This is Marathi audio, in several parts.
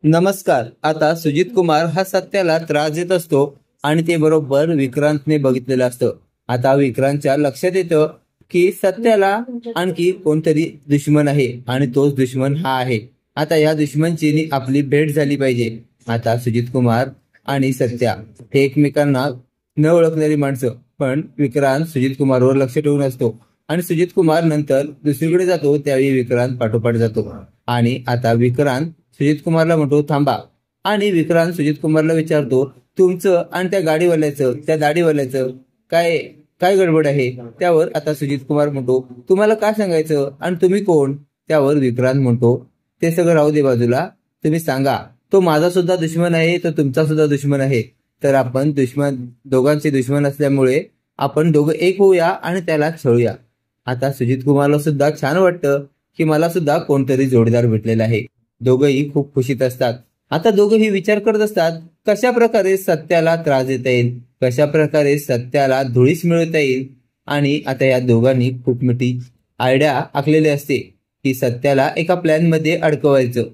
नमस्कार. आता सुजित कुमार हा सत्याला त्रास देत असतो आणि ते बरोबर विक्रांतने बघितलेलं असतं. आता विक्रांतच्या लक्षात येतं की सत्याला आणखी कोणतरी दुश्मन आहे आणि तोच दुश्मन हा आहे. आता या दुश्मनची आपली भेट झाली पाहिजे. आता सुजित कुमार आणि सत्या हे एकमेकांना न ओळखणारी माणसं, पण विक्रांत सुजित कुमारवर लक्ष ठेवून असतो आणि सुजित कुमार नंतर दुसरीकडे जातो त्यावेळी विक्रांत पाठोपाठ जातो. आणि आता विक्रांत सुजित कुमारला म्हणतो थांबा, आणि विक्रांत सुजित कुमारला विचारतो तुमचं आणि त्या गाडीवाल्याचं त्या दाढीवाल्याचं काय काय गडबड आहे. त्यावर आता सुजित कुमार म्हणतो तुम्हाला काय सांगायचं आणि तुम्ही कोण. त्यावर विक्रांत म्हणतो ते सगळं राहू दे बाजूला, तुम्ही सांगा तो माझा सुद्धा दुश्मन आहे तो तुमचा सुद्धा दुश्मन आहे, तर आपण दोघांचे दुश्मन असल्यामुळे आपण दोघं एक होऊया आणि त्याला छळूया. आता सुजित कुमारला सुद्धा छान वाटतं की मला सुद्धा कोणतरी जोडीदार भेटलेला आहे. दोघंही खूप खुशीत असतात. आता दोघंही विचार करत असतात कशा प्रकारे सत्याला त्रास देता येईल, कशा प्रकारे सत्याला धुळीस मिळवता येईल. आणि आता या दोघांनी खूप मोठी आयडिया आखलेली असते की सत्याला एका प्लॅन मध्ये अडकवायचं.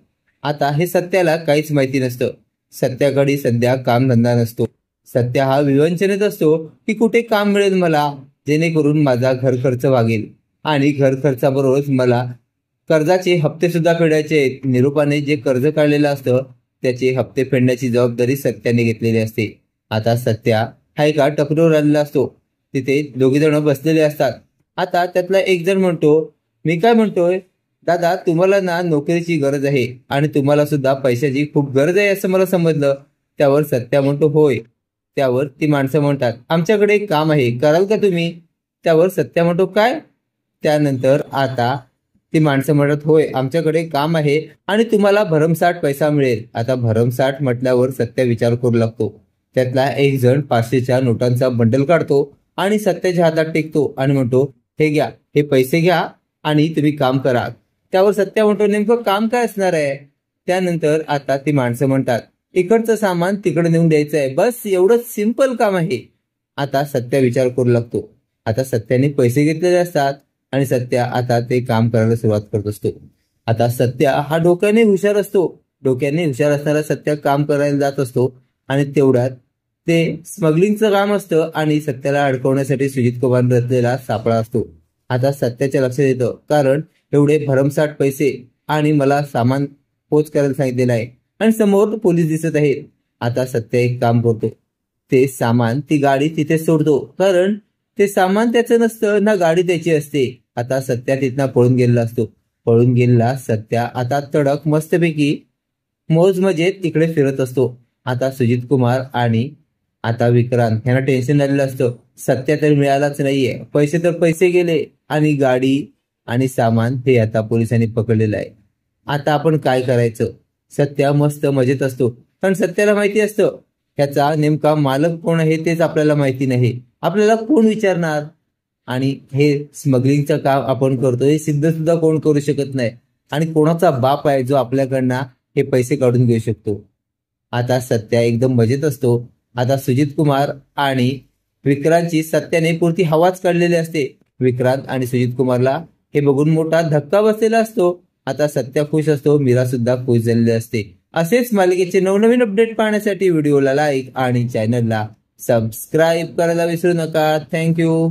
आता हे सत्याला काहीच माहिती नसतं. सत्याकडे सध्या कामधंदा नसतो. सत्या हा विवंचनेत असतो की कुठे काम मिळेल मला जेणेकरून माझा घर खर्च भागेल आणि घर खर्चाबरोबरच मला कर्जाचे हप्ते सुद्धा फेडायचे आहेत. निरूपाने जे कर्ज काढलेलं असतं त्याचे हप्ते फेडण्याची जबाबदारी सत्याने घेतलेली असते. आता सत्या हा एका टपरीवर आलेला असतो. तिथे दोघे जण बसलेले असतात. आता त्यातला एक जण म्हणतो मी काय म्हणतोय दादा, तुम्हाला ना नोकरीची गरज आहे आणि तुम्हाला सुद्धा पैशाची खूप गरज आहे असं मला समजलं. त्यावर सत्या म्हणतो होय. त्यावर ती माणसं म्हणतात आमच्याकडे एक काम आहे कराल का तुम्ही. त्यावर सत्या म्हणतो काय. त्यानंतर आता ती माणसं म्हणत होय आमच्याकडे काम आहे आणि तुम्हाला भरमसाठ पैसा मिळेल. आता भरमसाठ म्हटल्यावर सत्या विचार करू लागतो. त्यातला एक जण 500च्या नोटांचा बंडल काढतो आणि सत्याच्या हातात टेकतो आणि म्हणतो हे घ्या, हे पैसे घ्या आणि तुम्ही काम करा. त्यावर सत्या म्हणतो नेमकं काम काय असणार आहे. त्यानंतर आता ती माणसं म्हणतात इकडचं सामान तिकडे नेऊन द्यायचं आहे, बस एवढंच सिंपल काम आहे. आता सत्या विचार करू लागतो. आता सत्याने पैसे घेतलेले असतात आणि सत्या आता ते काम करायला सुरुवात करत असतो. आता सत्या हा डोक्याने हुशार असतो. डोक्याने हुशार असणारा सत्या काम करायला जात असतो आणि तेवढ्यात ते स्मगलिंगचं काम असतं आणि सत्याला अडकवण्यासाठी सुजित कुमार रचलेला सापळा असतो. आता सत्याच्या लक्षात येतं कारण एवढे भरमसाठ पैसे आणि मला सामान पोच करायला सांगितलेलं आहे आणि समोर पोलीस दिसत आहेत. आता सत्या एक काम करतो, ते सामान ती गाडी तिथे सोडतो कारण ते सामान त्याचं नसतं ना गाडी त्याची असते. आता सत्या तिथनं पळून गेलेला असतो. पळून गेलेला सत्या आता तडक मस्तपैकी मौज मजेत इकडे फिरत असतो. आता सुजित कुमार आणि आता विक्रांत यांना टेन्शन आलेलं असतं. सत्या तर मिळालाच नाहीये, पैसे तर पैसे गेले आणि गाडी आणि सामान हे आता पोलिसांनी पकडलेलं आहे. आता आपण काय करायचं. सत्या मस्त मजेत असतो कारण सत्याला माहिती असतं ह्याचा नेमका मालक कोण आहे तेच आपल्याला माहिती नाही. आपल्याला कोण विचारणार आणि हे स्मगलिंगचं काम आपण करतो हे सिद्ध सुद्धा कोण करू शकत नाही आणि कोणाचा बाप आहे जो आपल्याकडनं हे पैसे काढून घेऊ शकतो. आता सत्या एकदम मजेत असतो. आता सुजित कुमार आणि विक्रांतची सत्याने पुरती हवाच काढलेली असते. विक्रांत आणि सुजित कुमारला हे बघून मोठा धक्का बसलेला असतो. आता सत्या खुश असतो, मीरा सुद्धा खुश झालेली असते. असेच मालिकेचे नवनवीन अपडेट पाहण्यासाठी व्हिडिओला लाईक आणि चॅनलला सबस्क्राईब करायला विसरू नका. थँक्यू.